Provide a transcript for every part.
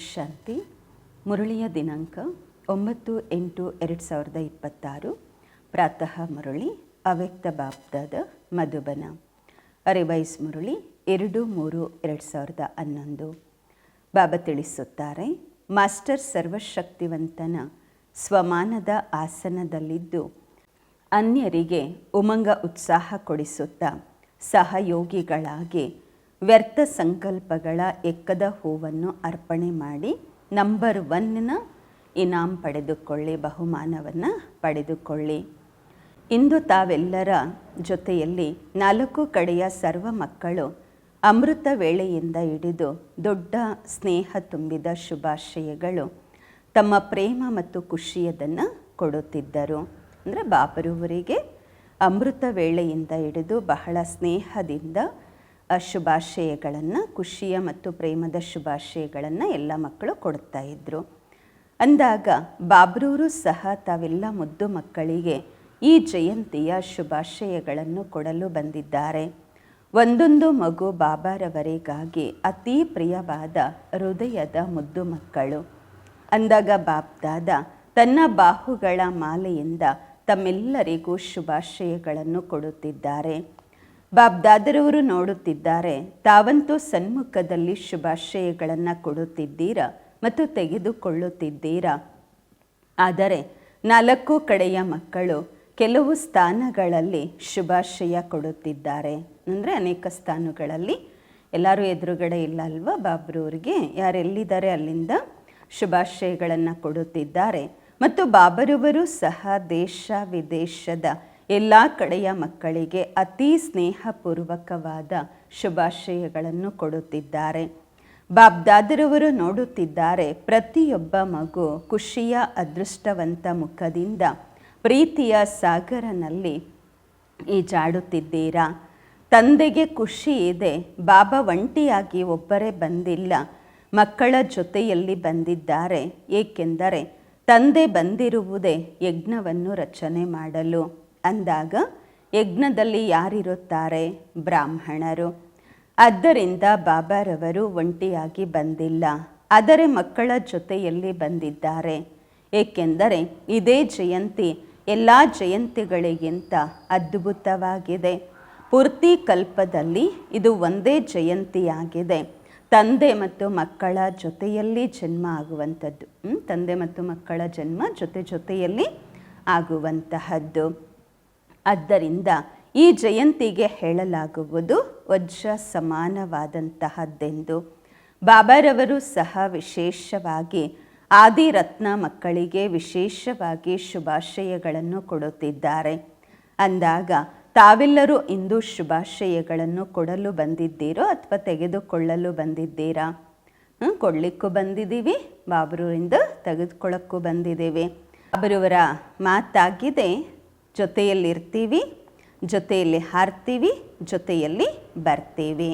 ಶಾಂತಿ. ಮುರಳಿಯ ದಿನಾಂಕ 9/8/2026. ಪ್ರಾತಃ ಮುರಳಿ ಅವ್ಯಕ್ತ ಬಾಪ್ದಾದ ಮಧುಬನ. ರಿವೈಸ್ ಮುರಳಿ 2/3/2011. ಬಾಬಾ ತಿಳಿಸುತ್ತಾರೆ, ಮಾಸ್ಟರ್ ಸರ್ವಶಕ್ತಿವಂತನ ಸ್ವಮಾನದ ಆಸನದಲ್ಲಿದ್ದು ಅನ್ಯರಿಗೆ ಉಮಂಗ ಉತ್ಸಾಹ ಕೊಡಿಸುತ್ತಾ ಸಹಯೋಗಿಗಳಾಗಿ ವ್ಯರ್ಥ ಸಂಕಲ್ಪಗಳ ಎಕ್ಕದ ಹೂವನ್ನು ಅರ್ಪಣೆ ಮಾಡಿ ನಂಬರ್ 1ನ ಇನಾಮ್ ಪಡೆದುಕೊಳ್ಳಿ, ಬಹುಮಾನವನ್ನು ಪಡೆದುಕೊಳ್ಳಿ. ಇಂದು ತಾವೆಲ್ಲರ ಜೊತೆಯಲ್ಲಿ 4 ಕಡೆಯ ಸರ್ವ ಮಕ್ಕಳು ಅಮೃತ ವೇಳೆಯಿಂದ ಹಿಡಿದು ದೊಡ್ಡ ಸ್ನೇಹ ತುಂಬಿದ ಶುಭಾಶಯಗಳು ತಮ್ಮ ಪ್ರೇಮ ಮತ್ತು ಖುಷಿಯದನ್ನು ಕೊಡುತ್ತಿದ್ದರು. ಅಂದರೆ ಬಾಬರವರಿಗೆ ಅಮೃತ ವೇಳೆಯಿಂದ ಹಿಡಿದು ಬಹಳ ಸ್ನೇಹದಿಂದ ಶುಭಾಶಯಗಳನ್ನು, ಖುಷಿಯ ಮತ್ತು ಪ್ರೇಮದ ಶುಭಾಶಯಗಳನ್ನು ಎಲ್ಲ ಮಕ್ಕಳು ಕೊಡ್ತಾ ಇದ್ದರು. ಅಂದಾಗ ಬಾಬ್ರವರು ಸಹ ತಾವೆಲ್ಲ ಮುದ್ದು ಮಕ್ಕಳಿಗೆ ಈ ಜಯಂತಿಯ ಶುಭಾಶಯಗಳನ್ನು ಕೊಡಲು ಬಂದಿದ್ದಾರೆ. ಒಂದೊಂದು ಮಗು ಬಾಬಾರವರಿಗಾಗಿ ಅತೀ ಪ್ರಿಯವಾದ ಹೃದಯದ ಮುದ್ದು ಮಕ್ಕಳು. ಅಂದಾಗ ಬಾಪ್ದಾದ ತನ್ನ ಬಾಹುಗಳ ಮಾಲೆಯಿಂದ ತಮ್ಮೆಲ್ಲರಿಗೂ ಶುಭಾಶಯಗಳನ್ನು ಕೊಡುತ್ತಿದ್ದಾರೆ. ಬಾಬ್ದಾದರವರು ನೋಡುತ್ತಿದ್ದಾರೆ, ತಾವಂತೂ ಸನ್ಮುಖದಲ್ಲಿ ಶುಭಾಶಯಗಳನ್ನು ಕೊಡುತ್ತಿದ್ದೀರಾ ಮತ್ತು ತೆಗೆದುಕೊಳ್ಳುತ್ತಿದ್ದೀರಾ. ಆದರೆ 4 ಕಡೆಯ ಮಕ್ಕಳು ಕೆಲವು ಸ್ಥಾನಗಳಲ್ಲಿ ಶುಭಾಶಯ ಕೊಡುತ್ತಿದ್ದಾರೆ. ಅಂದರೆ ಅನೇಕ ಸ್ಥಾನಗಳಲ್ಲಿ ಎಲ್ಲರೂ ಎದುರುಗಡೆ ಇಲ್ಲ ಅಲ್ವಾ, ಬಾಬ್ರವ್ರಿಗೆ ಯಾರೆಲ್ಲಿದ್ದಾರೆ ಅಲ್ಲಿಂದ ಶುಭಾಶಯಗಳನ್ನು ಕೊಡುತ್ತಿದ್ದಾರೆ. ಮತ್ತು ಬಾಬರವರು ಸಹ ದೇಶ ವಿದೇಶದ ಎಲ್ಲ ಕಡೆಯ ಮಕ್ಕಳಿಗೆ ಅತೀ ಸ್ನೇಹಪೂರ್ವಕವಾದ ಶುಭಾಶಯಗಳನ್ನು ಕೊಡುತ್ತಿದ್ದಾರೆ. ಬಾಬ್ದಾದರವರು ನೋಡುತ್ತಿದ್ದಾರೆ, ಪ್ರತಿಯೊಬ್ಬ ಮಗು ಖುಷಿಯ ಅದೃಷ್ಟವಂತ ಮುಖದಿಂದ ಪ್ರೀತಿಯ ಸಾಗರನಲ್ಲಿ ಈಜಾಡುತ್ತಿದ್ದೀರಾ. ತಂದೆಗೆ ಖುಷಿ ಇದೆ, ಬಾಬಾ ಒಂಟಿಯಾಗಿ ಒಬ್ಬರೇ ಬಂದಿಲ್ಲ, ಮಕ್ಕಳ ಜೊತೆಯಲ್ಲಿ ಬಂದಿದ್ದಾರೆ. ಏಕೆಂದರೆ ತಂದೆ ಬಂದಿರುವುದೇ ಯಜ್ಞವನ್ನು ರಚನೆ ಮಾಡಲು. ಅಂದಾಗ ಯಜ್ಞದಲ್ಲಿ ಯಾರಿರುತ್ತಾರೆ? ಬ್ರಾಹ್ಮಣರು. ಆದ್ದರಿಂದ ಬಾಬಾರವರು ಒಂಟಿಯಾಗಿ ಬಂದಿಲ್ಲ, ಆದರೆ ಮಕ್ಕಳ ಜೊತೆಯಲ್ಲಿ ಬಂದಿದ್ದಾರೆ. ಏಕೆಂದರೆ ಇದೇ ಜಯಂತಿ ಎಲ್ಲ ಜಯಂತಿಗಳಿಗಿಂತ ಅದ್ಭುತವಾಗಿದೆ. ಪೂರ್ತಿ ಕಲ್ಪದಲ್ಲಿ ಇದು ಒಂದೇ ಜಯಂತಿಯಾಗಿದೆ. ತಂದೆ ಮತ್ತು ಮಕ್ಕಳ ಜೊತೆಯಲ್ಲಿ ಜನ್ಮ ಆಗುವಂಥದ್ದು. ತಂದೆ ಮತ್ತು ಮಕ್ಕಳ ಜನ್ಮ ಜೊತೆಯಲ್ಲಿ ಆಗುವಂತಹದ್ದು. ಆದ್ದರಿಂದ ಈ ಜಯಂತಿಗೆ ಹೇಳಲಾಗುವುದು ವಜ್ರ ಸಮಾನವಾದಂತಹದ್ದೆಂದು. ಬಾಬಾರವರು ಸಹ ವಿಶೇಷವಾಗಿ ಆದಿರತ್ನ ಮಕ್ಕಳಿಗೆ ವಿಶೇಷವಾಗಿ ಶುಭಾಶಯಗಳನ್ನು ಕೊಡುತ್ತಿದ್ದಾರೆ. ಅಂದಾಗ ತಾವೆಲ್ಲರೂ ಇಂದು ಶುಭಾಶಯಗಳನ್ನು ಕೊಡಲು ಬಂದಿದ್ದೀರೋ ಅಥವಾ ತೆಗೆದುಕೊಳ್ಳಲು ಬಂದಿದ್ದೀರಾ? ಕೊಡಲಿಕ್ಕೂ ಬಂದಿದ್ದೀವಿ, ಬಾಬ್ರವರಿಂದ ತೆಗೆದುಕೊಳ್ಳಕ್ಕೂ ಬಂದಿದ್ದೇವೆ. ಬಾಬ್ರವರ ಮಾತಾಗಿದೆ, ಜೊತೆಯಲ್ಲಿರ್ತೀವಿ, ಜೊತೆಯಲ್ಲಿ ಹಾರ್ತೀವಿ, ಜೊತೆಯಲ್ಲಿ ಬರ್ತೀವಿ.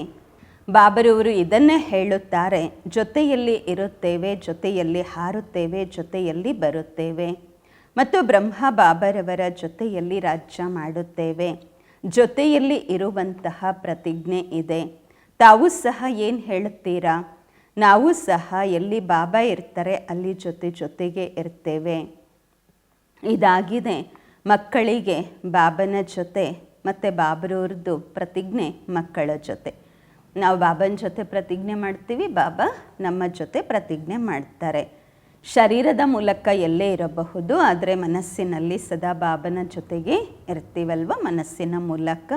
ಬಾಬರವರು ಇದನ್ನೇ ಹೇಳುತ್ತಾರೆ, ಜೊತೆಯಲ್ಲಿ ಇರುತ್ತೇವೆ, ಜೊತೆಯಲ್ಲಿ ಹಾರುತ್ತೇವೆ, ಜೊತೆಯಲ್ಲಿ ಬರುತ್ತೇವೆ. ಮತ್ತು ಬ್ರಹ್ಮ ಬಾಬರವರ ಜೊತೆಯಲ್ಲಿ ರಾಜ್ಯ ಮಾಡುತ್ತೇವೆ. ಜೊತೆಯಲ್ಲಿ ಇರುವಂತಹ ಪ್ರತಿಜ್ಞೆ ಇದೆ. ತಾವು ಸಹ ಏನು ಹೇಳುತ್ತೀರಾ? ನಾವು ಸಹ ಎಲ್ಲಿ ಬಾಬಾ ಇರ್ತಾರೆ ಅಲ್ಲಿ ಜೊತೆಗೆ ಇರ್ತೇವೆ. ಇದಾಗಿದೆ ಮಕ್ಕಳಿಗೆ ಬಾಬನ ಜೊತೆ ಮತ್ತು ಬಾಬರವ್ರದ್ದು ಪ್ರತಿಜ್ಞೆ ಮಕ್ಕಳ ಜೊತೆ. ನಾವು ಬಾಬನ ಜೊತೆ ಪ್ರತಿಜ್ಞೆ ಮಾಡ್ತೀವಿ, ಬಾಬಾ ನಮ್ಮ ಜೊತೆ ಪ್ರತಿಜ್ಞೆ ಮಾಡ್ತಾರೆ. ಶರೀರದ ಮೂಲಕ ಎಲ್ಲೇ ಇರಬಹುದು, ಆದರೆ ಮನಸ್ಸಿನಲ್ಲಿ ಸದಾ ಬಾಬನ ಜೊತೆಗೆ ಇರ್ತೀವಲ್ವ, ಮನಸ್ಸಿನ ಮೂಲಕ.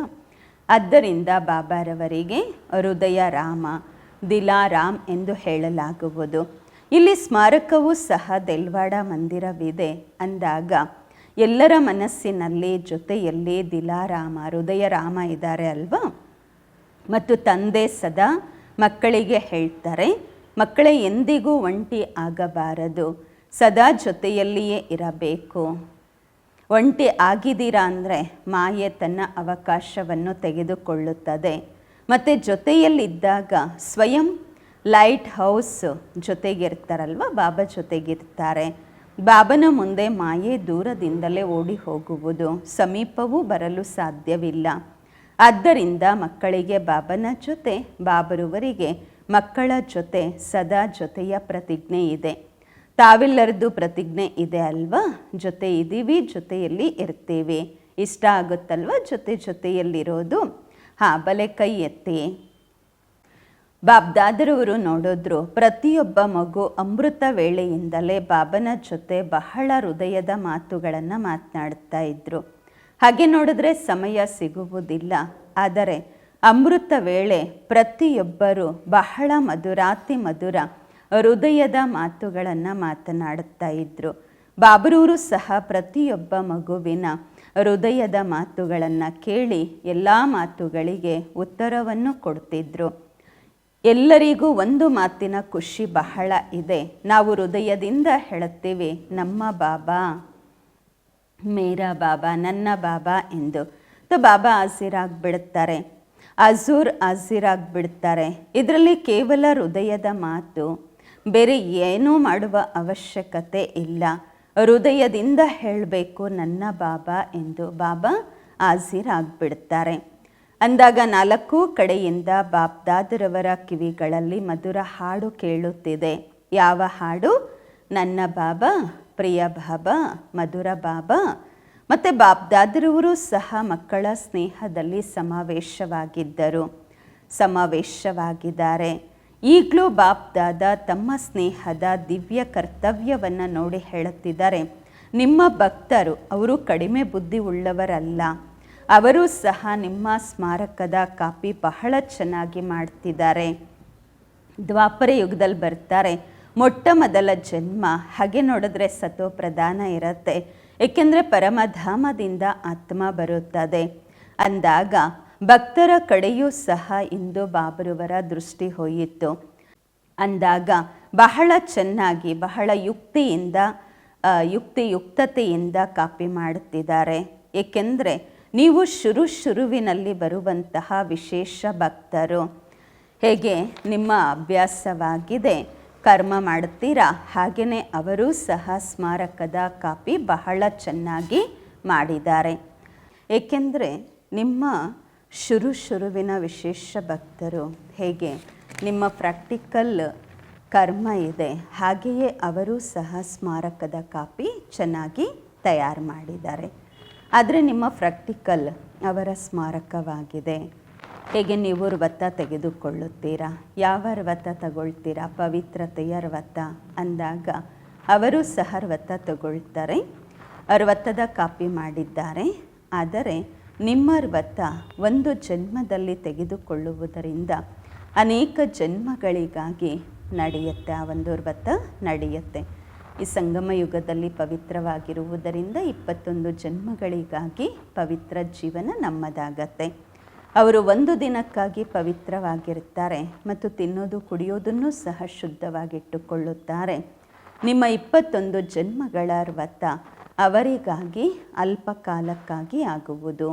ಆದ್ದರಿಂದ ಬಾಬಾರವರಿಗೆ ಹೃದಯ ರಾಮ, ದಿಲಾರಾಮ್ ಎಂದು ಹೇಳಲಾಗುವುದು. ಇಲ್ಲಿ ಸ್ಮಾರಕವೂ ಸಹ ದೆಲ್ವಾಡ ಮಂದಿರವಿದೆ. ಅಂದಾಗ ಎಲ್ಲರ ಮನಸ್ಸಿನಲ್ಲಿ ಜೊತೆಯಲ್ಲಿ ದಿಲಾರಾಮ, ಹೃದಯ ರಾಮ ಇದ್ದಾರೆ ಅಲ್ವಾ. ಮತ್ತು ತಂದೆ ಸದಾ ಮಕ್ಕಳಿಗೆ ಹೇಳ್ತಾರೆ, ಮಕ್ಕಳೇ ಎಂದಿಗೂ ಒಂಟಿ ಆಗಬಾರದು, ಸದಾ ಜೊತೆಯಲ್ಲಿಯೇ ಇರಬೇಕು. ಒಂಟಿ ಆಗಿದ್ದೀರಾ ಅಂದರೆ ಮಾಯೆ ತನ್ನ ಅವಕಾಶವನ್ನು ತೆಗೆದುಕೊಳ್ಳುತ್ತದೆ. ಮತ್ತು ಜೊತೆಯಲ್ಲಿದ್ದಾಗ ಸ್ವಯಂ ಲೈಟ್ ಹೌಸ್ ಜೊತೆಗಿರ್ತಾರಲ್ವ, ಬಾಬಾ ಜೊತೆಗಿರ್ತಾರೆ. ಬಾಬನ ಮುಂದೆ ಮಾಯೆ ದೂರದಿಂದಲೇ ಓಡಿ ಹೋಗುವುದು, ಸಮೀಪವೂ ಬರಲು ಸಾಧ್ಯವಿಲ್ಲ. ಆದ್ದರಿಂದ ಮಕ್ಕಳಿಗೆ ಬಾಬನ ಜೊತೆ ಬಾಬರವರಿಗೆ ಮಕ್ಕಳ ಜೊತೆ ಸದಾ ಜೊತೆಯ ಪ್ರತಿಜ್ಞೆ ಇದೆ. ತಾವೆಲ್ಲರದ್ದು ಪ್ರತಿಜ್ಞೆ ಇದೆ ಅಲ್ವಾ? ಜೊತೆ ಇದ್ದೀವಿ, ಜೊತೆಯಲ್ಲಿ ಇರ್ತೀವಿ. ಇಷ್ಟ ಆಗುತ್ತಲ್ವ ಜೊತೆಯಲ್ಲಿರೋದು? ಬಲೆ ಕೈ ಎತ್ತಿ. ಬಾಬ್ದಾದರವರು ನೋಡಿದ್ರು ಪ್ರತಿಯೊಬ್ಬ ಮಗು ಅಮೃತ ವೇಳೆಯಿಂದಲೇ ಬಾಬನ ಜೊತೆ ಬಹಳ ಹೃದಯದ ಮಾತುಗಳನ್ನು ಮಾತನಾಡ್ತಾ ಇದ್ರು. ಹಾಗೆ ನೋಡಿದ್ರೆ ಸಮಯ ಸಿಗುವುದಿಲ್ಲ, ಆದರೆ ಅಮೃತ ವೇಳೆ ಪ್ರತಿಯೊಬ್ಬರು ಬಹಳ ಮಧುರಾತಿ ಮಧುರ ಹೃದಯದ ಮಾತುಗಳನ್ನು ಮಾತನಾಡುತ್ತಾ ಇದ್ರು. ಬಾಬರವರು ಸಹ ಪ್ರತಿಯೊಬ್ಬ ಮಗುವಿನ ಹೃದಯದ ಮಾತುಗಳನ್ನು ಕೇಳಿ ಎಲ್ಲ ಮಾತುಗಳಿಗೆ ಉತ್ತರವನ್ನು ಕೊಡ್ತಿದ್ರು. ಎಲ್ಲರಿಗೂ ಒಂದು ಮಾತಿನ ಖುಷಿ ಬಹಳ ಇದೆ. ನಾವು ಹೃದಯದಿಂದ ಹೇಳುತ್ತೀವಿ, ನಮ್ಮ ಬಾಬಾ, ಮೇರಾ ಬಾಬಾ, ನನ್ನ ಬಾಬಾ ಎಂದು. ಬಾಬಾ ಹಾಜಿರಾಗ್ಬಿಡ್ತಾರೆ, ಹಾಜಿರಾಗ್ಬಿಡ್ತಾರೆ. ಇದರಲ್ಲಿ ಕೇವಲ ಹೃದಯದ ಮಾತು, ಬೇರೆ ಏನೂ ಮಾಡುವ ಅವಶ್ಯಕತೆ ಇಲ್ಲ. ಹೃದಯದಿಂದ ಹೇಳಬೇಕು ನನ್ನ ಬಾಬಾ ಎಂದು. ಬಾಬಾ ಹಾಜಿರಾಗ್ಬಿಡ್ತಾರೆ. ಅಂದಾಗ ನಾಲ್ಕೂ ಕಡೆಯಿಂದ ಬಾಬ್ದಾದರವರ ಕಿವಿಗಳಲ್ಲಿ ಮಧುರ ಹಾಡು ಕೇಳುತ್ತಿದೆ. ಯಾವ ಹಾಡು? ನನ್ನ ಬಾಬಾ, ಪ್ರಿಯ ಬಾಬಾ, ಮಧುರ ಬಾಬಾ. ಮತ್ತು ಬಾಬ್ದಾದರವರು ಸಹ ಮಕ್ಕಳ ಸ್ನೇಹದಲ್ಲಿ ಸಮಾವೇಶವಾಗಿದ್ದಾರೆ. ಈಗಲೂ ಬಾಬ್ದಾದ ತಮ್ಮ ಸ್ನೇಹದ ದಿವ್ಯ ಕರ್ತವ್ಯವನ್ನು ನೋಡಿ ಹೇಳುತ್ತಿದ್ದಾರೆ, ನಿಮ್ಮ ಭಕ್ತರು ಅವರು ಕಡಿಮೆ ಬುದ್ಧಿ ಉಳ್ಳವರಲ್ಲ. ಅವರು ಸಹ ನಿಮ್ಮ ಸ್ಮಾರಕದ ಕಾಪಿ ಬಹಳ ಚೆನ್ನಾಗಿ ಮಾಡ್ತಿದ್ದಾರೆ. ದ್ವಾಪರ ಯುಗದಲ್ಲಿ ಬರ್ತಾರೆ, ಮೊಟ್ಟ ಮೊದಲ ಜನ್ಮ. ಹಾಗೆ ನೋಡಿದ್ರೆ ಸತೋ ಪ್ರಧಾನ ಇರುತ್ತೆ, ಏಕೆಂದರೆ ಪರಮಧಾಮದಿಂದ ಆತ್ಮ ಬರುತ್ತದೆ. ಅಂದಾಗ ಭಕ್ತರ ಕಡೆಯೂ ಸಹ ಇಂದು ಬಾಬರವರ ದೃಷ್ಟಿ ಹೋಯಿತು. ಅಂದಾಗ ಬಹಳ ಚೆನ್ನಾಗಿ ಬಹಳ ಯುಕ್ತಿಯುಕ್ತತೆಯಿಂದ ಕಾಪಿ ಮಾಡುತ್ತಿದ್ದಾರೆ. ಏಕೆಂದರೆ ನೀವು ಶುರುವಿನಲ್ಲಿ ಬರುವಂತಹ ವಿಶೇಷ ಭಕ್ತರು. ಹೇಗೆ ನಿಮ್ಮ ಅಭ್ಯಾಸವಾಗಿದೆ, ಕರ್ಮ ಮಾಡುತ್ತೀರಾ, ಹಾಗೆಯೇ ಅವರು ಸಹ ಸ್ಮಾರಕದ ಕಾಪಿ ಬಹಳ ಚೆನ್ನಾಗಿ ಮಾಡಿದ್ದಾರೆ. ಏಕೆಂದರೆ ನಿಮ್ಮ ಶುರುವಿನ ವಿಶೇಷ ಭಕ್ತರು. ಹೇಗೆ ನಿಮ್ಮ ಪ್ರಾಕ್ಟಿಕಲ್ ಕರ್ಮ ಇದೆ, ಹಾಗೆಯೇ ಅವರು ಸಹ ಸ್ಮಾರಕದ ಕಾಪಿ ಚೆನ್ನಾಗಿ ತಯಾರು ಮಾಡಿದ್ದಾರೆ. ಆದರೆ ನಿಮ್ಮ ಪ್ರಾಕ್ಟಿಕಲ್ ಅವರ ಸ್ಮಾರಕವಾಗಿದೆ. ಹೇಗೆ ನೀವು ವ್ರತ ತೆಗೆದುಕೊಳ್ಳುತ್ತೀರಾ, ಯಾವ ವ್ರತ ತಗೊಳ್ತೀರಾ? ಪವಿತ್ರತೆಯ ವ್ರತ ಅಂದಾಗ ಅವರು ಸಹ ವ್ರತ ತಗೊಳ್ತಾರೆ, ವ್ರತದ ಕಾಪಿ ಮಾಡಿದ್ದಾರೆ. ಆದರೆ ನಿಮ್ಮ ವ್ರತ ಒಂದು ಜನ್ಮದಲ್ಲಿ ತೆಗೆದುಕೊಳ್ಳುವುದರಿಂದ ಅನೇಕ ಜನ್ಮಗಳಿಗಾಗಿ ನಡೆಯುತ್ತೆ. ಆ ಒಂದು ವ್ರತ ನಡೆಯುತ್ತೆ. ಈ ಸಂಗಮ ಯುಗದಲ್ಲಿ ಪವಿತ್ರವಾಗಿರುವುದರಿಂದ 21 ಜನ್ಮಗಳಿಗಾಗಿ ಪವಿತ್ರ ಜೀವನ ನಮ್ಮದಾಗತ್ತೆ. ಅವರು ಒಂದು ದಿನಕ್ಕಾಗಿ ಪವಿತ್ರವಾಗಿರ್ತಾರೆ ಮತ್ತು ತಿನ್ನೋದು ಕುಡಿಯೋದನ್ನು ಸಹ ಶುದ್ಧವಾಗಿಟ್ಟುಕೊಳ್ಳುತ್ತಾರೆ. ನಿಮ್ಮ 21 ಜನ್ಮಗಳ ವ್ರತ ಅವರಿಗಾಗಿ ಅಲ್ಪ ಕಾಲಕ್ಕಾಗಿ ಆಗುವುದು.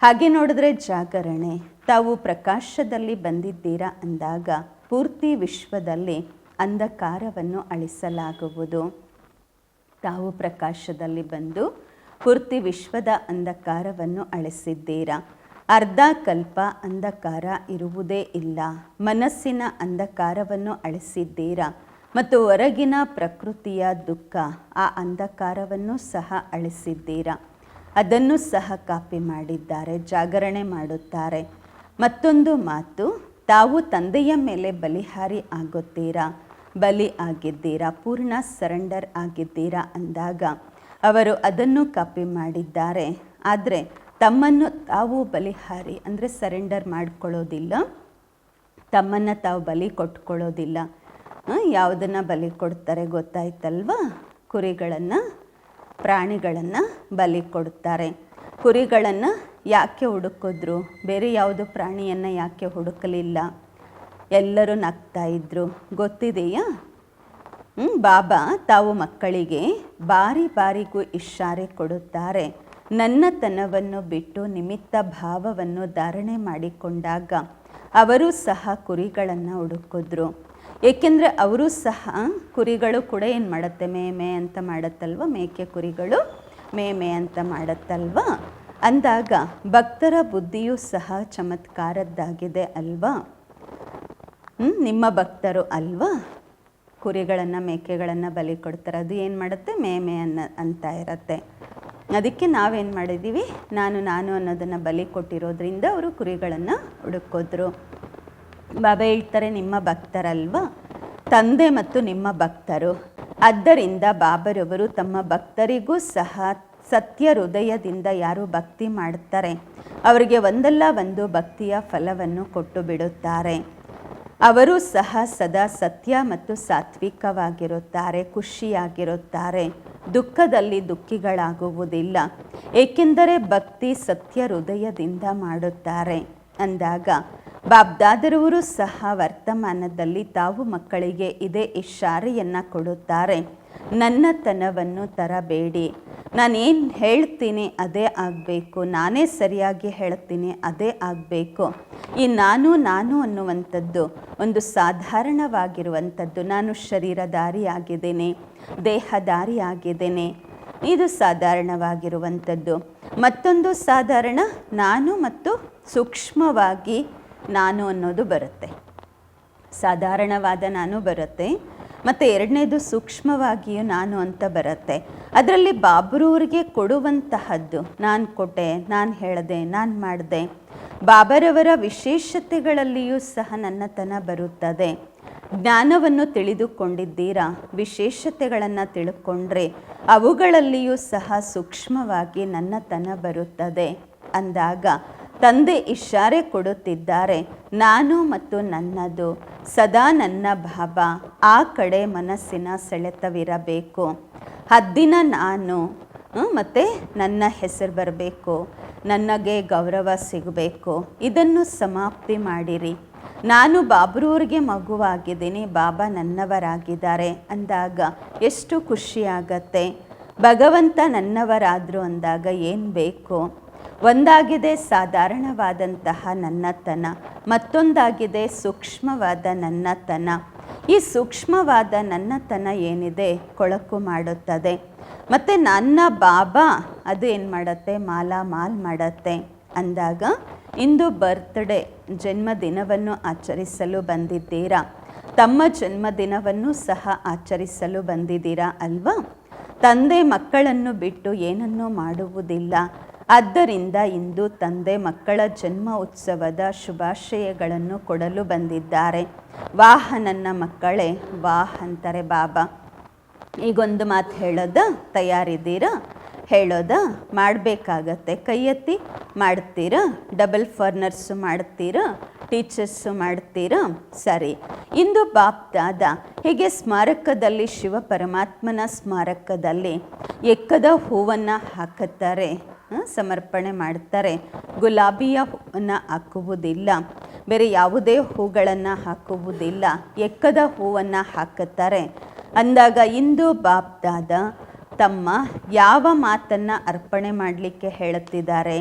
ಹಾಗೆ ನೋಡಿದ್ರೆ ಜಾಗರಣೆ, ತಾವು ಪ್ರಕಾಶದಲ್ಲಿ ಬಂದಿದ್ದೀರಾ ಅಂದಾಗ ಪೂರ್ತಿ ವಿಶ್ವದಲ್ಲಿ ಅಂಧಕಾರವನ್ನು ಅಳಿಸಲಾಗುವುದು. ತಾವು ಪ್ರಕಾಶದಲ್ಲಿ ಬಂದು ಪೂರ್ತಿ ವಿಶ್ವದ ಅಂಧಕಾರವನ್ನು ಅಳಿಸಿದ್ದೀರಾ. ಅರ್ಧ ಕಲ್ಪ ಅಂಧಕಾರ ಇರುವುದೇ ಇಲ್ಲ. ಮನಸ್ಸಿನ ಅಂಧಕಾರವನ್ನು ಅಳಿಸಿದ್ದೀರಾ ಮತ್ತು ಹೊರಗಿನ ಪ್ರಕೃತಿಯ ದುಃಖ, ಆ ಅಂಧಕಾರವನ್ನು ಸಹ ಅಳಿಸಿದ್ದೀರಾ. ಅದನ್ನು ಸಹ ಕಾಪಿ ಮಾಡಿದ್ದಾರೆ, ಜಾಗರಣೆ ಮಾಡುತ್ತಾರೆ. ಮತ್ತೊಂದು ಮಾತು, ತಾವು ತಂದೆಯ ಮೇಲೆ ಬಲಿಹಾರಿ ಆಗುತ್ತೀರಾ, ಬಲಿ ಆಗಿದ್ದೀರಾ, ಪೂರ್ಣ ಸರೆಂಡರ್ ಆಗಿದ್ದೀರಾ ಅಂದಾಗ ಅವರು ಅದನ್ನು ಕಾಪಿ ಮಾಡಿದ್ದಾರೆ. ಆದರೆ ತಮ್ಮನ್ನು ತಾವು ಬಲಿಹಾರಿ ಅಂದರೆ ಸರೆಂಡರ್ ಮಾಡಿಕೊಳ್ಳೋದಿಲ್ಲ, ತಮ್ಮನ್ನು ತಾವು ಬಲಿ ಕೊಟ್ಕೊಳ್ಳೋದಿಲ್ಲ. ಯಾವುದನ್ನು ಬಲಿ ಕೊಡ್ತಾರೆ ಗೊತ್ತಾಯ್ತಲ್ವಾ? ಕುರಿಗಳನ್ನು, ಪ್ರಾಣಿಗಳನ್ನು ಬಲಿ ಕೊಡ್ತಾರೆ. ಕುರಿಗಳನ್ನು ಯಾಕೆ ಹುಡುಕಿದ್ರು? ಬೇರೆ ಯಾವುದು ಪ್ರಾಣಿಯನ್ನು ಯಾಕೆ ಹುಡುಕಲಿಲ್ಲ? ಎಲ್ಲರೂ ನಗ್ತಾ ಇದ್ರು, ಗೊತ್ತಿದೆಯಾ? ಬಾಬಾ ತಾವು ಮಕ್ಕಳಿಗೆ ಬಾರಿಗೂ ಇಶಾರೆ ಕೊಡುತ್ತಾರೆ. ನನ್ನತನವನ್ನು ಬಿಟ್ಟು ನಿಮಿತ್ತ ಭಾವವನ್ನು ಧಾರಣೆ ಮಾಡಿಕೊಂಡಾಗ ಅವರು ಸಹ ಕುರಿಗಳನ್ನು ಹುಡುಕಿದ್ರು. ಏಕೆಂದರೆ ಅವರು ಸಹ, ಕುರಿಗಳು ಕೂಡ ಏನು ಮಾಡುತ್ತೆ, ಮೇ ಅಂತ ಮಾಡುತ್ತಲ್ವ, ಮೇಕೆ ಕುರಿಗಳು ಮೇ ಅಂತ ಮಾಡುತ್ತಲ್ವ. ಅಂದಾಗ ಭಕ್ತರ ಬುದ್ಧಿಯೂ ಸಹ ಚಮತ್ಕಾರದ್ದಾಗಿದೆ ಅಲ್ವಾ? ನಿಮ್ಮ ಭಕ್ತರು ಅಲ್ವಾ ಕುರಿಗಳನ್ನು ಮೇಕೆಗಳನ್ನು ಬಲಿ ಕೊಡ್ತಾರೆ. ಅದು ಏನು ಮಾಡುತ್ತೆ, ಮೇ ಅಂತ ಇರುತ್ತೆ. ಅದಕ್ಕೆ ನಾವೇನು ಮಾಡಿದ್ದೀವಿ, ನಾನು ಅನ್ನೋದನ್ನು ಬಲಿ ಕೊಟ್ಟಿರೋದ್ರಿಂದ ಅವರು ಕುರಿಗಳನ್ನು ಹುಡುಕೋದ್ರು. ಬಾಬಾ ಹೇಳ್ತಾರೆ, ನಿಮ್ಮ ಭಕ್ತರಲ್ವಾ ತಂದೆ ಮತ್ತು ನಿಮ್ಮ ಭಕ್ತರು. ಆದ್ದರಿಂದ ಬಾಬರವರು ತಮ್ಮ ಭಕ್ತರಿಗೂ ಸಹ ಸತ್ಯ ಹೃದಯದಿಂದ ಯಾರು ಭಕ್ತಿ ಮಾಡುತ್ತಾರೆ ಅವರಿಗೆ ಒಂದಲ್ಲ ಒಂದು ಭಕ್ತಿಯ ಫಲವನ್ನು ಕೊಟ್ಟು ಬಿಡುತ್ತಾರೆ. ಅವರು ಸಹ ಸದಾ ಸತ್ಯ ಮತ್ತು ಸಾತ್ವಿಕವಾಗಿರುತ್ತಾರೆ, ಖುಷಿಯಾಗಿರುತ್ತಾರೆ, ದುಃಖದಲ್ಲಿ ದುಃಖಿಗಳಾಗುವುದಿಲ್ಲ. ಏಕೆಂದರೆ ಭಕ್ತಿ ಸತ್ಯ ಹೃದಯದಿಂದ ಮಾಡುತ್ತಾರೆ ಅಂದಾಗ ಬಾಬ್ದಾದರವರು ಸಹ ವರ್ತಮಾನದಲ್ಲಿ ತಾವು ಮಕ್ಕಳಿಗೆ ಇದೇ ಇಶಾರೆಯನ್ನು ಕೊಡುತ್ತಾರೆ, ನನ್ನತನವನ್ನು ತರಬೇಡಿ, ನಾನೇನು ಹೇಳ್ತೀನಿ ಅದೇ ಆಗಬೇಕು, ನಾನೇ ಸರಿಯಾಗಿ ಹೇಳ್ತೀನಿ ಅದೇ ಆಗಬೇಕು. ಈ ನಾನು ಅನ್ನುವಂಥದ್ದು ಒಂದು ಸಾಧಾರಣವಾಗಿರುವಂಥದ್ದು. ನಾನು ಶರೀರಧಾರಿಯಾಗಿದ್ದೇನೆ, ದೇಹಧಾರಿಯಾಗಿದ್ದೇನೆ, ಇದು ಸಾಧಾರಣವಾಗಿರುವಂಥದ್ದು. ಮತ್ತೊಂದು ಸಾಧಾರಣ ನಾನು ಮತ್ತು ಸೂಕ್ಷ್ಮವಾಗಿ ನಾನು ಅನ್ನೋದು ಬರುತ್ತೆ. ಸಾಧಾರಣವಾದ ನಾನು ಬರುತ್ತೆ, ಮತ್ತು ಎರಡನೇದು ಸೂಕ್ಷ್ಮವಾಗಿಯೂ ನಾನು ಅಂತ ಬರುತ್ತೆ. ಅದರಲ್ಲಿ ಬಾಬರವ್ರಿಗೆ ಕೊಡುವಂತಹದ್ದು ನಾನು ಕೊಟ್ಟೆ, ನಾನು ಹೇಳಿದೆ, ನಾನು ಮಾಡಿದೆ. ಬಾಬರವರ ವಿಶೇಷತೆಗಳಲ್ಲಿಯೂ ಸಹ ನನ್ನತನ ಬರುತ್ತದೆ. ಜ್ಞಾನವನ್ನು ತಿಳಿದುಕೊಂಡಿದ್ದೀರಾ, ವಿಶೇಷತೆಗಳನ್ನು ತಿಳ್ಕೊಂಡ್ರೆ ಅವುಗಳಲ್ಲಿಯೂ ಸಹ ಸೂಕ್ಷ್ಮವಾಗಿ ನನ್ನತನ ಬರುತ್ತದೆ ಅಂದಾಗ ತಂದೆ ಇಶಾರೆ ಕೊಡುತ್ತಿದ್ದಾರೆ, ನಾನು ಮತ್ತು ನನ್ನದು ಸದಾ ನನ್ನ ಭಾವ ಆ ಕಡೆ ಮನಸ್ಸಿನ ಸೆಳೆತವಿರಬೇಕು. ಹದ್ದಿನ ನಾನು ಮತ್ತು ನನ್ನ ಹೆಸರು ಬರಬೇಕು, ನನಗೆ ಗೌರವ ಸಿಗಬೇಕು, ಇದನ್ನು ಸಮಾಪ್ತಿ ಮಾಡಿರಿ. ನಾನು ಬಾಬ್ರವ್ರಿಗೆ ಮಗುವಾಗಿದ್ದೀನಿ, ಬಾಬಾ ನನ್ನವರಾಗಿದ್ದಾರೆ ಅಂದಾಗ ಎಷ್ಟು ಖುಷಿಯಾಗತ್ತೆ. ಭಗವಂತ ನನ್ನವರಾದರು ಅಂದಾಗ ಏನು ಬೇಕು? ಒಂದಾಗಿದೆ ಸಾಧಾರಣವಾದಂತಹ ನನ್ನತನ, ಮತ್ತೊಂದಾಗಿದೆ ಸೂಕ್ಷ್ಮವಾದ ನನ್ನತನ. ಈ ಸೂಕ್ಷ್ಮವಾದ ನನ್ನತನ ಏನಿದೆ ಕೊಳಕು ಮಾಡುತ್ತದೆ. ಮತ್ತು ನನ್ನ ಬಾಬಾ ಅದು ಏನು ಮಾಡುತ್ತೆ, ಮಾಲ್ ಮಾಡುತ್ತೆ ಅಂದಾಗ ಇಂದು ಬರ್ತ್ಡೇ ಜನ್ಮದಿನವನ್ನು ಆಚರಿಸಲು ಬಂದಿದ್ದೀರಾ, ತಮ್ಮ ಜನ್ಮದಿನವನ್ನು ಸಹ ಆಚರಿಸಲು ಬಂದಿದ್ದೀರಾ ಅಲ್ವಾ? ತಂದೆ ಮಕ್ಕಳನ್ನು ಬಿಟ್ಟು ಏನನ್ನೂ ಮಾಡುವುದಿಲ್ಲ. ಆದ್ದರಿಂದ ಇಂದು ತಂದೆ ಮಕ್ಕಳ ಜನ್ಮ ಉತ್ಸವದ ಶುಭಾಶಯಗಳನ್ನು ಕೊಡಲು ಬಂದಿದ್ದಾರೆ. ವಾಹ್ ನನ್ನ ಮಕ್ಕಳೇ, ವಾಹ್ ಅಂತಾರೆ ಬಾಬಾ. ಈಗೊಂದು ಮಾತು ಹೇಳೋದಾ, ತಯಾರಿದ್ದೀರಾ? ಹೇಳೋದಾ? ಮಾಡಬೇಕಾಗತ್ತೆ. ಕೈ ಎತ್ತಿ. ಮಾಡ್ತೀರಾ? ಡಬಲ್ ಫರ್ನರ್ಸು ಮಾಡ್ತೀರಾ? ಟೀಚರ್ಸು ಮಾಡ್ತೀರಾ? ಸರಿ. ಇಂದು ಬಾಪ್ದಾದ ಹೀಗೆ ಸ್ಮಾರಕದಲ್ಲಿ, ಶಿವ ಪರಮಾತ್ಮನ ಸ್ಮಾರಕದಲ್ಲಿ ಎಕ್ಕದ ಹೂವನ್ನು ಹಾಕುತ್ತಾರೆ, ಸಮರ್ಪಣೆ ಮಾಡ್ತಾರೆ. ಗುಲಾಬಿಯ ಹೂವನ್ನು ಹಾಕುವುದಿಲ್ಲ, ಬೇರೆ ಯಾವುದೇ ಹೂಗಳನ್ನು ಹಾಕುವುದಿಲ್ಲ, ಎಕ್ಕದ ಹೂವನ್ನು ಹಾಕುತ್ತಾರೆ ಅಂದಾಗ ಇಂದು ಬಾಪ್ದಾದ ತಮ್ಮ ಯಾವ ಮಾತನ್ನು ಅರ್ಪಣೆ ಮಾಡಲಿಕ್ಕೆ ಹೇಳುತ್ತಿದ್ದಾರೆ,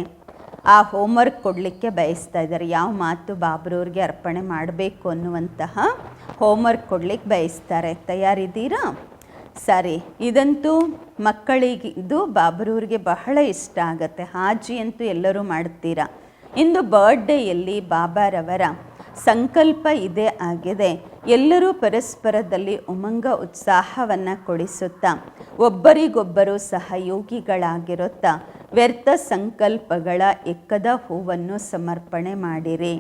ಆ ಹೋಮ್ವರ್ಕ್ ಕೊಡಲಿಕ್ಕೆ ಬಯಸ್ತಾ ಇದ್ದಾರೆ. ಯಾವ ಮಾತು ಬಾಬ್ರವ್ರಿಗೆ ಅರ್ಪಣೆ ಮಾಡಬೇಕು ಅನ್ನುವಂತಹ ಹೋಮ್ವರ್ಕ್ ಕೊಡಲಿಕ್ಕೆ ಬಯಸ್ತಾರೆ. ತಯಾರಿದ್ದೀರಾ? ಸರಿ. ಇದಂತೂ ಮಕ್ಕಳಿಗಿದು ಬಾಬ್ರವ್ರಿಗೆ ಬಹಳ ಇಷ್ಟ ಆಗುತ್ತೆ. ಹಾಜಿ ಅಂತೂ ಎಲ್ಲರೂ ಮಾಡ್ತೀರಾ. ಇಂದು ಬರ್ಡೇಯಲ್ಲಿ ಬಾಬಾರವರ ಸಂಕಲ್ಪ ಇದೇ ಆಗಿದೆ. ಎಲ್ಲರೂ ಪರಸ್ಪರದಲ್ಲಿ ಉಮಂಗ ಉತ್ಸಾಹವನ್ನು ಕೊಡಿಸುತ್ತಾ ಒಬ್ಬರಿಗೊಬ್ಬರು ಸಹಯೋಗಿಗಳಾಗಿರುತ್ತಾ ವ್ಯರ್ಥ ಸಂಕಲ್ಪಗಳ ಎಕ್ಕದ ಹೂವನ್ನು ಸಮರ್ಪಣೆ ಮಾಡಿರಿ.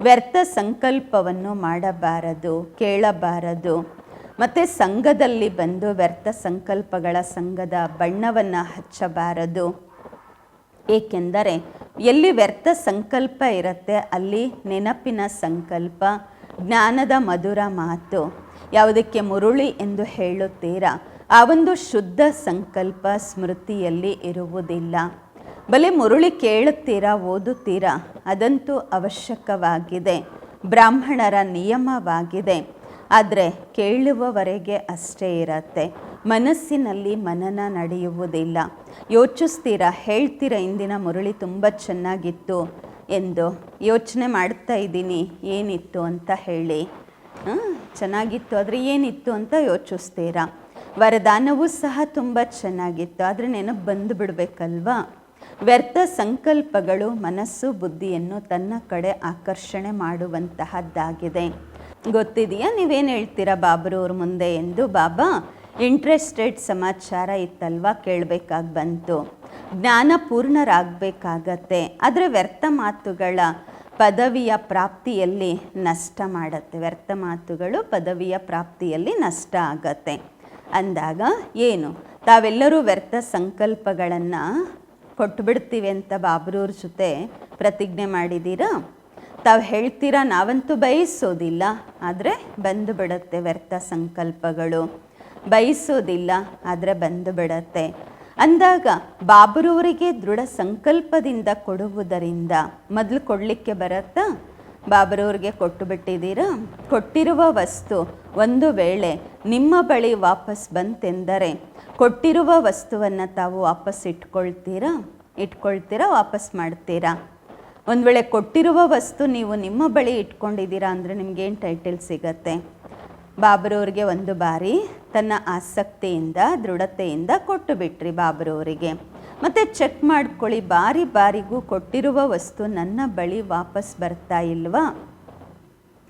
ವ್ಯರ್ಥ ಸಂಕಲ್ಪವನ್ನು ಮಾಡಬಾರದು, ಕೇಳಬಾರದು. ಮತ್ತು ಸಂಘದಲ್ಲಿ ಬಂದು ವ್ಯರ್ಥ ಸಂಕಲ್ಪಗಳ ಸಂಘದ ಬಣ್ಣವನ್ನು ಹಚ್ಚಬಾರದು. ಏಕೆಂದರೆ ಎಲ್ಲಿ ವ್ಯರ್ಥ ಸಂಕಲ್ಪ ಇರುತ್ತೆ ಅಲ್ಲಿ ನೆನಪಿನ ಸಂಕಲ್ಪ, ಜ್ಞಾನದ ಮಧುರ ಮಾತು, ಯಾವುದಕ್ಕೆ ಮುರುಳಿ ಎಂದು ಹೇಳುತ್ತೀರಾ ಆ ಒಂದು ಶುದ್ಧ ಸಂಕಲ್ಪ ಸ್ಮೃತಿಯಲ್ಲಿ ಇರುವುದಿಲ್ಲ. ಬಲೆ ಮುರುಳಿ ಕೇಳುತ್ತೀರಾ, ಓದುತ್ತೀರಾ, ಅದಂತೂ ಅವಶ್ಯಕವಾಗಿದೆ, ಬ್ರಾಹ್ಮಣರ ನಿಯಮವಾಗಿದೆ. ಆದರೆ ಕೇಳುವವರೆಗೆ ಅಷ್ಟೇ ಇರತ್ತೆ, ಮನಸ್ಸಿನಲ್ಲಿ ಮನನ ನಡೆಯುವುದಿಲ್ಲ. ಯೋಚಿಸ್ತೀರಾ, ಹೇಳ್ತೀರಾ ಇಂದಿನ ಮುರುಳಿ ತುಂಬ ಚೆನ್ನಾಗಿತ್ತು ಎಂದು. ಯೋಚನೆ ಮಾಡ್ತಾ ಇದ್ದೀನಿ ಏನಿತ್ತು ಅಂತ ಹೇಳಿ. ಚೆನ್ನಾಗಿತ್ತು ಆದರೆ ಏನಿತ್ತು ಅಂತ ಯೋಚಿಸ್ತೀರಾ. ವರದಾನವೂ ಸಹ ತುಂಬ ಚೆನ್ನಾಗಿತ್ತು ಆದರೆ ನೆನಪು ಬಂದು ಬಿಡಬೇಕಲ್ವಾ. ವ್ಯರ್ಥ ಸಂಕಲ್ಪಗಳು ಮನಸ್ಸು ಬುದ್ಧಿಯನ್ನು ತನ್ನ ಕಡೆ ಆಕರ್ಷಣೆ ಮಾಡುವಂತಹದ್ದಾಗಿದೆ. ಗೊತ್ತಿದೆಯಾ? ನೀವೇನು ಹೇಳ್ತೀರಾ ಬಾಬ್ರವ್ರ ಮುಂದೆ ಎಂದು ಬಾಬಾ ಇಂಟ್ರೆಸ್ಟೆಡ್ ಸಮಾಚಾರ ಇತ್ತಲ್ವ, ಕೇಳಬೇಕಾಗಿ ಬಂತು. ಜ್ಞಾನ ಪೂರ್ಣರಾಗಬೇಕಾಗತ್ತೆ, ಆದರೆ ವ್ಯರ್ಥ ಮಾತುಗಳ ಪದವಿಯ ಪ್ರಾಪ್ತಿಯಲ್ಲಿ ನಷ್ಟ ಮಾಡುತ್ತೆ. ವ್ಯರ್ಥ ಮಾತುಗಳು ಪದವಿಯ ಪ್ರಾಪ್ತಿಯಲ್ಲಿ ನಷ್ಟ ಆಗತ್ತೆ ಅಂದಾಗ ಏನು, ತಾವೆಲ್ಲರೂ ವ್ಯರ್ಥ ಸಂಕಲ್ಪಗಳನ್ನು ಕೊಟ್ಟುಬಿಡ್ತೀವಿ ಅಂತ ಬಾಬ್ರವ್ರ ಜೊತೆ ಪ್ರತಿಜ್ಞೆ ಮಾಡಿದ್ದೀರಾ? ತಾವು ಹೇಳ್ತೀರಾ ನಾವಂತೂ ಬಯಸೋದಿಲ್ಲ, ಆದರೆ ಬಂದು ಬಿಡುತ್ತೆ ವ್ಯರ್ಥ ಸಂಕಲ್ಪಗಳು. ಬಯಸೋದಿಲ್ಲ, ಆದರೆ ಬಂದು ಬಿಡತ್ತೆ ಅಂದಾಗ ಬಾಬ್ರವರಿಗೆ ದೃಢ ಸಂಕಲ್ಪದಿಂದ ಕೊಡುವುದರಿಂದ ಮೊದಲು ಕೊಡಲಿಕ್ಕೆ ಬರುತ್ತಾ? ಬಾಬ್ರವ್ರಿಗೆ ಕೊಟ್ಟು ಬಿಟ್ಟಿದ್ದೀರಾ? ಕೊಟ್ಟಿರುವ ವಸ್ತು ಒಂದು ವೇಳೆ ನಿಮ್ಮ ಬಳಿ ವಾಪಸ್ ಬಂತೆಂದರೆ ಕೊಟ್ಟಿರುವ ವಸ್ತುವನ್ನು ತಾವು ವಾಪಸ್ ಇಟ್ಕೊಳ್ತೀರಾ ವಾಪಸ್ ಮಾಡ್ತೀರಾ? ಒಂದು ವೇಳೆ ಕೊಟ್ಟಿರುವ ವಸ್ತು ನೀವು ನಿಮ್ಮ ಬಳಿ ಇಟ್ಕೊಂಡಿದ್ದೀರಾ ಅಂದರೆ ನಿಮಗೇನು ಟೈಟಲ್ ಸಿಗತ್ತೆ? ಬಾಬ್ರವ್ರಿಗೆ ಒಂದು ಬಾರಿ ತನ್ನ ಆಸಕ್ತಿಯಿಂದ ದೃಢತೆಯಿಂದ ಕೊಟ್ಟು ಬಿಟ್ರಿ ಬಾಬ್ರವರಿಗೆ. ಮತ್ತು ಚೆಕ್ ಮಾಡ್ಕೊಳ್ಳಿ, ಬಾರಿಗೂ ಕೊಟ್ಟಿರುವ ವಸ್ತು ನನ್ನ ಬಳಿ ವಾಪಸ್ ಬರ್ತಾ ಇಲ್ವಾ?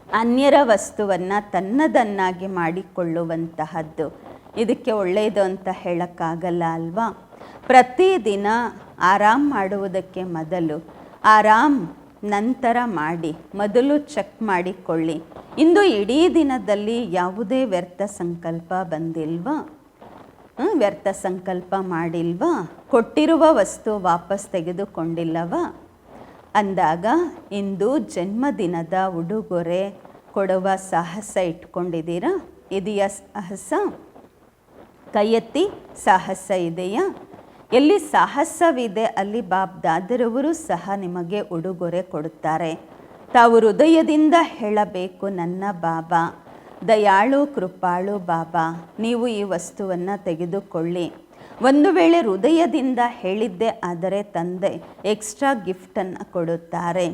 ಅನ್ಯರ ವಸ್ತುವನ್ನು ತನ್ನದನ್ನಾಗಿ ಮಾಡಿಕೊಳ್ಳುವಂತಹದ್ದು ಇದಕ್ಕೆ ಒಳ್ಳೆಯದು ಅಂತ ಹೇಳೋಕ್ಕಾಗಲ್ಲ ಅಲ್ವಾ? ಪ್ರತಿದಿನ ಆರಾಮ್ ಮಾಡುವುದಕ್ಕೆ ಮೊದಲು ಆರಾಮ್ ನಂತರ ಮಾಡಿ, ಮೊದಲು ಚೆಕ್ ಮಾಡಿಕೊಳ್ಳಿ. ಇಂದು ಇಡೀ ದಿನದಲ್ಲಿ ಯಾವುದೇ ವ್ಯರ್ಥ ಸಂಕಲ್ಪ ಬಂದಿಲ್ವಾ? ವ್ಯರ್ಥ ಸಂಕಲ್ಪ ಮಾಡಿಲ್ವಾ? ಕೊಟ್ಟಿರುವ ವಸ್ತು ವಾಪಸ್ ತೆಗೆದುಕೊಂಡಿಲ್ಲವಾ? ಅಂದಾಗ ಇಂದು ಜನ್ಮದಿನದ ಉಡುಗೊರೆ ಕೊಡುವ ಸಾಹಸ ಇಟ್ಕೊಂಡಿದ್ದೀರಾ? ಇದೆಯಾ ಸಾಹಸ? ಕೈ ಎತ್ತಿ. ಸಾಹಸ ಇದೆಯಾ? ಎಲ್ಲಿ ಸಾಹಸವಿದೆ ಅಲ್ಲಿ ಬಾಬ್ ದಾದರವರು ಸಹ ನಿಮಗೆ ಉಡುಗೊರೆ ಕೊಡುತ್ತಾರೆ. ತಾವು ಹೃದಯದಿಂದ ಹೇಳಬೇಕು, ನನ್ನ ಬಾಬಾ ದಯಾಳು ಕೃಪಾಳು ಬಾಬಾ, ನೀವು ಈ ವಸ್ತುವನ್ನು ತೆಗೆದುಕೊಳ್ಳಿ. ಒಂದು ವೇಳೆ ಹೃದಯದಿಂದ ಹೇಳಿದ್ದೆ ಆದರೆ ತಂದೆ ಎಕ್ಸ್ಟ್ರಾ ಗಿಫ್ಟನ್ನು ಕೊಡುತ್ತಾರೆ.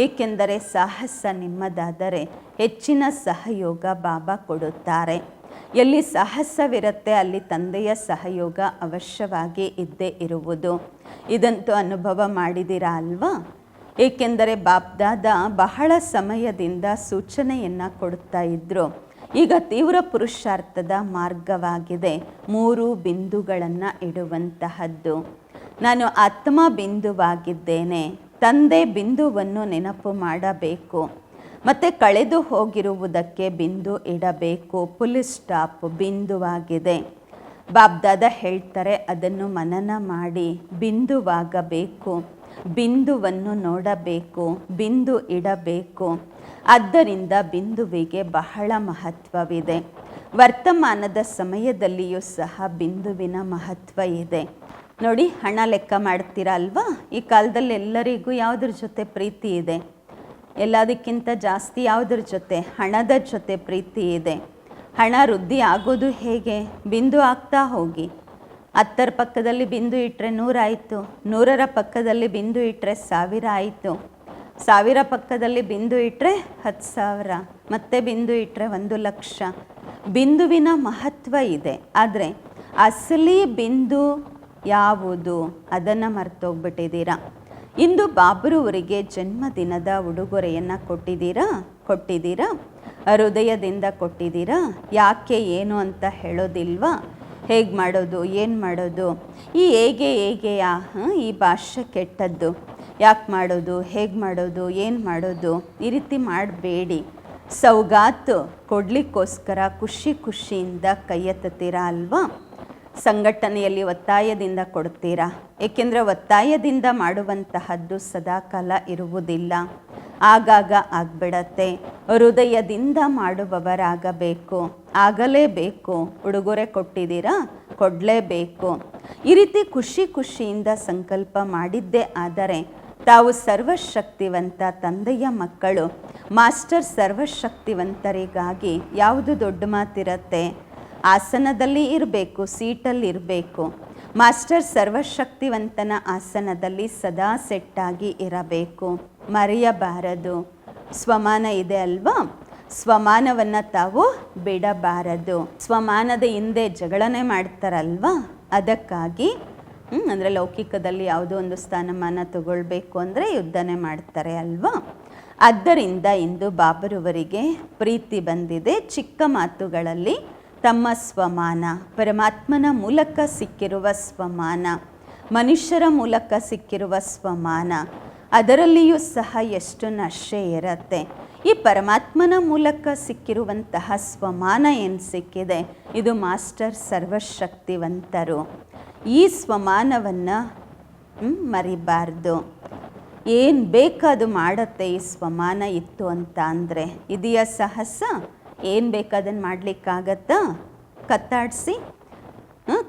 ಏಕೆಂದರೆ ಸಾಹಸ ನಿಮ್ಮದಾದರೆ ಹೆಚ್ಚಿನ ಸಹಯೋಗ ಬಾಬಾ ಕೊಡುತ್ತಾರೆ. ಎಲ್ಲಿ ಸಾಹಸವಿರುತ್ತೆ ಅಲ್ಲಿ ತಂದೆಯ ಸಹಯೋಗ ಅವಶ್ಯವಾಗಿ ಇದ್ದೇ ಇರುವುದು. ಇದಂತೂ ಅನುಭವ ಮಾಡಿದ್ದೀರಾ ಅಲ್ವಾ? ಏಕೆಂದರೆ ಬಾಪ್ದಾದ ಬಹಳ ಸಮಯದಿಂದ ಸೂಚನೆಯನ್ನು ಕೊಡ್ತಾ ಇದ್ದರು. ಈಗ ತೀವ್ರ ಪುರುಷಾರ್ಥದ ಮಾರ್ಗವಾಗಿದೆ 3 ಬಿಂದುಗಳನ್ನು ಇಡುವಂತಹದ್ದು. ನಾನು ಆತ್ಮ ಬಿಂದುವಾಗಿದ್ದೇನೆ, ತಂದೆ ಬಿಂದುವನ್ನು ನೆನಪು ಮಾಡಬೇಕು, ಮತ್ತು ಕಳೆದು ಹೋಗಿರುವುದಕ್ಕೆ ಬಿಂದು ಇಡಬೇಕು. ಫುಲ್ ಸ್ಟಾಪ್ ಬಿಂದುವಾಗಿದೆ. ಬಾಬ್ದಾದ ಹೇಳ್ತಾರೆ ಅದನ್ನು ಮನನ ಮಾಡಿ ಬಿಂದುವಾಗಬೇಕು, ಬಿಂದುವನ್ನು ನೋಡಬೇಕು, ಬಿಂದು ಇಡಬೇಕು. ಆದ್ದರಿಂದ ಬಿಂದುವಿಗೆ ಬಹಳ ಮಹತ್ವವಿದೆ. ವರ್ತಮಾನದ ಸಮಯದಲ್ಲಿಯೂ ಸಹ ಬಿಂದುವಿನ ಮಹತ್ವ ಇದೆ. ನೋಡಿ, ಹಣ ಲೆಕ್ಕ ಮಾಡ್ತೀರಾ ಅಲ್ವಾ? ಈ ಕಾಲದಲ್ಲಿ ಎಲ್ಲರಿಗೂ ಯಾವುದ್ರ ಜೊತೆ ಪ್ರೀತಿ ಇದೆ? ಎಲ್ಲದಕ್ಕಿಂತ ಜಾಸ್ತಿ ಯಾವುದ್ರ ಜೊತೆ? ಹಣದ ಜೊತೆ ಪ್ರೀತಿ ಇದೆ. ಹಣ ವೃದ್ಧಿ ಆಗೋದು ಹೇಗೆ? ಬಿಂದು ಆಗ್ತಾ ಹೋಗಿ. 10ರ ಪಕ್ಕದಲ್ಲಿ ಬಿಂದು ಇಟ್ಟರೆ 100 ಆಯಿತು, 100ರ ಪಕ್ಕದಲ್ಲಿ ಬಿಂದು ಇಟ್ಟರೆ 1000 ಆಯಿತು, 1000 ಪಕ್ಕದಲ್ಲಿ ಬಿಂದು ಇಟ್ಟರೆ 10,000, ಮತ್ತೆ ಬಿಂದು ಇಟ್ಟರೆ 1,00,000. ಬಿಂದುವಿನ ಮಹತ್ವ ಇದೆ. ಆದರೆ ಅಸಲಿ ಬಿಂದು ಯಾವುದು ಅದನ್ನು ಮರ್ತೋಗ್ಬಿಟ್ಟಿದ್ದೀರಾ. ಇಂದು ಬಾಬ್ರವರಿಗೆ ಜನ್ಮದಿನದ ಉಡುಗೊರೆಯನ್ನು ಕೊಟ್ಟಿದ್ದೀರಾ? ಹೃದಯದಿಂದ ಕೊಟ್ಟಿದ್ದೀರಾ? ಯಾಕೆ ಏನು ಅಂತ ಹೇಳೋದಿಲ್ವಾ? ಹೇಗೆ ಮಾಡೋದು, ಏನು ಮಾಡೋದು? ಈ ಹೇಗೆಯಾ ಈ ಭಾಷೆ ಕೆಟ್ಟದ್ದು. ಯಾಕೆ ಮಾಡೋದು, ಹೇಗೆ ಮಾಡೋದು, ಏನು ಮಾಡೋದು? ಈ ರೀತಿ ಮಾಡಬೇಡಿ. ಸೌಗಾತು ಕೊಡಲಿಕ್ಕೋಸ್ಕರ ಖುಷಿಯಿಂದ ಕೈ ಎತ್ತುತ್ತೀರಾ ಅಲ್ವಾ? ಸಂಘಟನೆಯಲ್ಲಿ ಒತ್ತಾಯದಿಂದ ಕೊಡ್ತೀರಾ. ಏಕೆಂದರೆ ಒತ್ತಾಯದಿಂದ ಮಾಡುವಂತಹದ್ದು ಸದಾಕಾಲ ಇರುವುದಿಲ್ಲ, ಆಗಾಗ ಆಗ್ಬಿಡತ್ತೆ. ಹೃದಯದಿಂದ ಮಾಡುವವರಾಗಬೇಕು, ಆಗಲೇಬೇಕು. ಉಡುಗೊರೆ ಕೊಟ್ಟಿದ್ದೀರಾ, ಕೊಡಲೇಬೇಕು. ಈ ರೀತಿ ಖುಷಿಯಿಂದ ಸಂಕಲ್ಪ ಮಾಡಿದ್ದೇ ಆದರೆ ತಾವು ಸರ್ವಶಕ್ತಿವಂತ ತಂದೆಯ ಮಕ್ಕಳು. ಮಾಸ್ಟರ್ ಸರ್ವಶಕ್ತಿವಂತರಿಗಾಗಿ ಯಾವುದು ದೊಡ್ಡ ಮಾತಿರುತ್ತೆ? ಆಸನದಲ್ಲಿ ಇರಬೇಕು, ಸೀಟಲ್ಲಿ ಇರಬೇಕು. ಮಾಸ್ಟರ್ ಸರ್ವಶಕ್ತಿವಂತನ ಆಸನದಲ್ಲಿ ಸದಾ ಸೆಟ್ಟಾಗಿ ಇರಬೇಕು, ಮರೆಯಬಾರದು. ಸ್ವಮಾನ ಇದೆ ಅಲ್ವಾ? ಸ್ವಮಾನವನ್ನು ತಾವು ಬಿಡಬಾರದು. ಸ್ವಮಾನದ ಹಿಂದೆ ಜಗಳನೆ ಮಾಡ್ತಾರಲ್ವಾ? ಅದಕ್ಕಾಗಿ ಅಂದರೆ ಲೌಕಿಕದಲ್ಲಿ ಯಾವುದೋ ಒಂದು ಸ್ಥಾನಮಾನ ತಗೊಳ್ಬೇಕು ಅಂದರೆ ಯುದ್ಧನೇ ಮಾಡ್ತಾರೆ ಅಲ್ವಾ? ಆದ್ದರಿಂದ ಇಂದು ಬಾಬರವರಿಗೆ ಪ್ರೀತಿ ಬಂದಿದೆ. ಚಿಕ್ಕ ಮಾತುಗಳಲ್ಲಿ ತಮ್ಮ ಸ್ವಮಾನ, ಪರಮಾತ್ಮನ ಮೂಲಕ ಸಿಕ್ಕಿರುವ ಸ್ವಮಾನ, ಮನುಷ್ಯರ ಮೂಲಕ ಸಿಕ್ಕಿರುವ ಸ್ವಮಾನ, ಅದರಲ್ಲಿಯೂ ಸಹ ಎಷ್ಟು ನಶೆ ಇರುತ್ತೆ. ಈ ಪರಮಾತ್ಮನ ಮೂಲಕ ಸಿಕ್ಕಿರುವಂತಹ ಸ್ವಮಾನ ಏನು ಸಿಕ್ಕಿದೆ, ಇದು ಮಾಸ್ಟರ್ ಸರ್ವಶಕ್ತಿವಂತರು. ಈ ಸ್ವಮಾನವನ್ನು ಮರಿಬಾರ್ದು. ಏನು ಬೇಕಾದು ಮಾಡುತ್ತೆ ಈ ಸ್ವಮಾನ ಇತ್ತು ಅಂತ ಅಂದರೆ. ಇದೆಯ ಸಾಹಸ, ಏನು ಬೇಕಾದನ್ನು ಮಾಡಲಿಕ್ಕಾಗತ್ತಾ? ಕತ್ತಾಡಿಸಿ,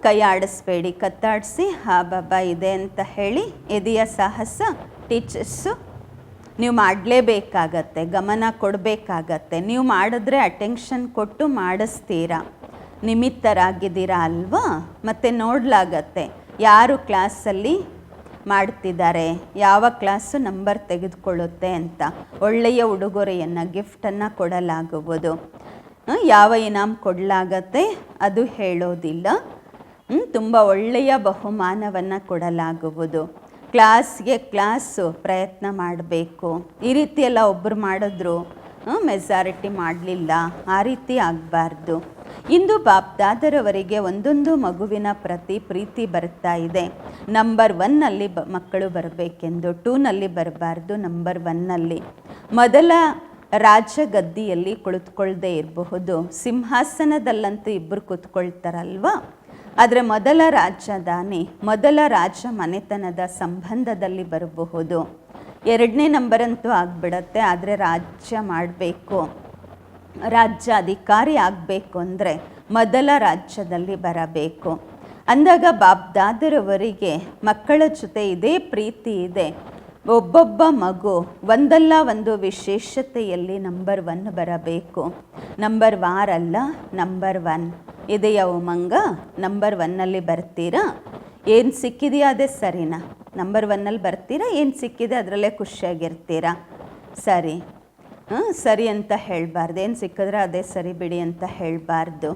ಕೈ ಆಡಿಸ್ಬೇಡಿ, ಕತ್ತಾಡಿಸಿ ಹಾ ಬಾಬಾ ಇದೆ ಅಂತ ಹೇಳಿ ಇದೆಯ ಸಾಹಸ. ಟೀಚರ್ಸು ನೀವು ಮಾಡಲೇಬೇಕಾಗತ್ತೆ, ಗಮನ ಕೊಡಬೇಕಾಗತ್ತೆ. ನೀವು ಮಾಡಿದ್ರೆ ಅಟೆನ್ಷನ್ ಕೊಟ್ಟು ಮಾಡಿಸ್ತೀರಾ, ನಿಮಿತ್ತರಾಗಿದ್ದೀರಾ ಅಲ್ವಾ? ಮತ್ತು ನೋಡಲಾಗತ್ತೆ ಯಾರು ಕ್ಲಾಸಲ್ಲಿ ಮಾಡ್ತಿದ್ದಾರೆ, ಯಾವ ಕ್ಲಾಸು ನಂಬರ್ ತೆಗೆದುಕೊಳ್ಳುತ್ತೆ ಅಂತ. ಒಳ್ಳೆಯ ಉಡುಗೊರೆಯನ್ನು, ಗಿಫ್ಟನ್ನು ಕೊಡಲಾಗುವುದು. ಯಾವ ಇನಾಮ್ ಕೊಡಲಾಗತ್ತೆ ಅದು ಹೇಳೋದಿಲ್ಲ. ತುಂಬ ಒಳ್ಳೆಯ ಬಹುಮಾನವನ್ನು ಕೊಡಲಾಗುವುದು. ಕ್ಲಾಸ್ಗೆ ಕ್ಲಾಸು ಪ್ರಯತ್ನ ಮಾಡಬೇಕು. ಈ ರೀತಿ ಎಲ್ಲ ಒಬ್ಬರು ಮಾಡಿದ್ರು ಮೆಜಾರಿಟಿ ಮಾಡಲಿಲ್ಲ, ಆ ರೀತಿ ಆಗಬಾರ್ದು. ಇಂದು ಬಾಪ್ದಾದರವರಿಗೆ ಒಂದೊಂದು ಮಗುವಿನ ಪ್ರತಿ ಪ್ರೀತಿ ಬರ್ತಾ ಇದೆ. ನಂಬರ್ 1ನಲ್ಲಿ ಮಕ್ಕಳು ಬರಬೇಕೆಂದು, 2ನಲ್ಲಿ ಬರಬಾರ್ದು, ನಂಬರ್ 1ನಲ್ಲಿ. ಮೊದಲ ರಾಜಗದ್ದಿಯಲ್ಲಿ ಕುಳಿತುಕೊಳ್ಳದೆ ಇರಬಹುದು, ಸಿಂಹಾಸನದಲ್ಲಂತೂ ಇಬ್ಬರು ಕೂತ್ಕೊಳ್ತಾರಲ್ವ. ಆದರೆ ಮೊದಲ ರಾಜಧಾನಿ, ಮೊದಲ ರಾಜ ಮನೆತನದ ಸಂಬಂಧದಲ್ಲಿ ಬರಬಹುದು. 2ನೇ ನಂಬರಂತೂ ಆಗಿಬಿಡತ್ತೆ. ಆದರೆ ರಾಜ್ಯ ಮಾಡಬೇಕು, ರಾಜ್ಯ ಅಧಿಕಾರಿ ಆಗಬೇಕು ಅಂದರೆ ಮೊದಲ ರಾಜ್ಯದಲ್ಲಿ ಬರಬೇಕು. ಅಂದಾಗ ಬಾಬ್ದಾದರವರಿಗೆ ಮಕ್ಕಳ ಜೊತೆ ಇದೇ ಪ್ರೀತಿ ಇದೆ. ಒಬ್ಬೊಬ್ಬ ಮಗು ಒಂದಲ್ಲ ಒಂದು ವಿಶೇಷತೆಯಲ್ಲಿ ನಂಬರ್ 1 ಬರಬೇಕು. ನಂಬರ್ ವಾರಲ್ಲ, ನಂಬರ್ 1 ಇದೆಯಾ ಉಮಂಗ? ನಂಬರ್ 1ನಲ್ಲಿ ಬರ್ತೀರಾ? ಏನು ಸಿಕ್ಕಿದೆಯಾ ಅದೇ ಸರಿನಾ? ನಂಬರ್ 1ನಲ್ಲಿ ಬರ್ತೀರಾ? ಏನು ಸಿಕ್ಕಿದೆ ಅದರಲ್ಲೇ ಖುಷಿಯಾಗಿರ್ತೀರಾ? ಸರಿ, ಸರಿ ಅಂತ ಹೇಳಬಾರ್ದು. ಏನು ಸಿಕ್ಕಿದ್ರೆ ಅದೇ ಸರಿ ಬಿಡಿ ಅಂತ ಹೇಳಬಾರ್ದು.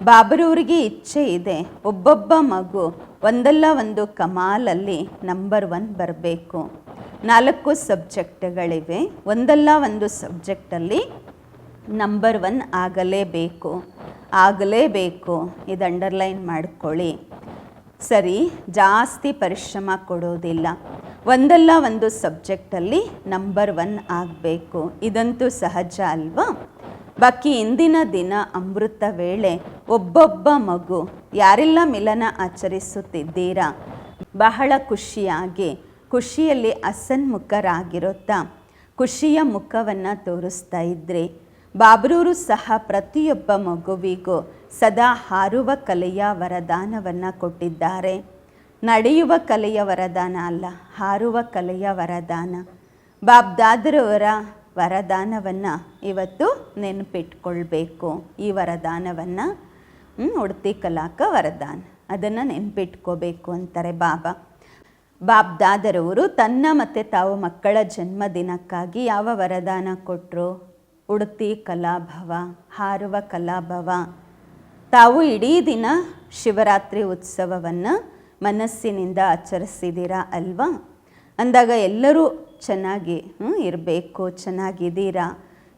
ಬಾಬರವ್ರಿಗೆ ಇಚ್ಛೆ ಇದೆ, ಒಬ್ಬೊಬ್ಬ ಮಗು ಒಂದಲ್ಲ ಒಂದು ಕಮಾಲಲ್ಲಿ ನಂಬರ್ 1 ಬರಬೇಕು. 4 ಸಬ್ಜೆಕ್ಟ್ಗಳಿವೆ, ಒಂದಲ್ಲ ಒಂದು ಸಬ್ಜೆಕ್ಟಲ್ಲಿ ನಂಬರ್ 1 ಆಗಲೇಬೇಕು, ಆಗಲೇಬೇಕು. ಇದು ಅಂಡರ್ಲೈನ್ ಮಾಡ್ಕೊಳ್ಳಿ. ಸರಿ, ಜಾಸ್ತಿ ಪರಿಶ್ರಮ ಕೊಡೋದಿಲ್ಲ, ಒಂದಲ್ಲ ಒಂದು ಸಬ್ಜೆಕ್ಟಲ್ಲಿ ನಂಬರ್ 1 ಆಗಬೇಕು. ಇದಂತೂ ಸಹಜ ಅಲ್ವಾ? ಬಾಕಿ ಇಂದಿನ ದಿನ ಅಮೃತ ವೇಳೆ ಒಬ್ಬೊಬ್ಬ ಮಗು ಯಾರೆಲ್ಲ ಮಿಲನ ಆಚರಿಸುತ್ತಿದ್ದೀರಾ, ಬಹಳ ಖುಷಿಯಾಗಿ, ಖುಷಿಯಲ್ಲಿ ಅಸನ್ಮುಖರಾಗಿರುತ್ತಾ ಖುಷಿಯ ಮುಖವನ್ನು ತೋರಿಸ್ತಾ ಇದ್ರಿ. ಬಾಬ್ರೂರು ಸಹ ಪ್ರತಿಯೊಬ್ಬ ಮಗುವಿಗೂ ಸದಾ ಹಾರುವ ಕಲೆಯ ವರದಾನವನ್ನು ಕೊಟ್ಟಿದ್ದಾರೆ. ನಡೆಯುವ ಕಲೆಯ ವರದಾನ ಅಲ್ಲ, ಹಾರುವ ಕಲೆಯ ವರದಾನ. ಬಾಬ್ದಾದರವರ ವರದಾನವನ್ನು ಇವತ್ತು ನೆನಪಿಟ್ಕೊಳ್ಬೇಕು. ಈ ವರದಾನವನ್ನು ಉಡ್ತಿ ಕಲಾಕ ವರದಾನ, ಅದನ್ನು ನೆನಪಿಟ್ಕೋಬೇಕು ಅಂತಾರೆ ಬಾಬಾ. ಬಾಬ್ದಾದರವರು ತನ್ನ ಮತ್ತು ತಾವು ಮಕ್ಕಳ ಜನ್ಮದಿನಕ್ಕಾಗಿ ಯಾವ ವರದಾನ ಕೊಟ್ಟರು? ಉಡ್ತಿ ಕಲಾಭವ, ಹಾರುವ ಕಲಾಭವ. ತಾವು ಇಡೀ ದಿನ ಶಿವರಾತ್ರಿ ಉತ್ಸವವನ್ನು ಮನಸ್ಸಿನಿಂದ ಆಚರಿಸಿದ್ದೀರಾ ಅಲ್ವಾ? ಅಂದಾಗ ಎಲ್ಲರೂ ಚೆನ್ನಾಗಿ ಇರಬೇಕು, ಚೆನ್ನಾಗಿದ್ದೀರಾ,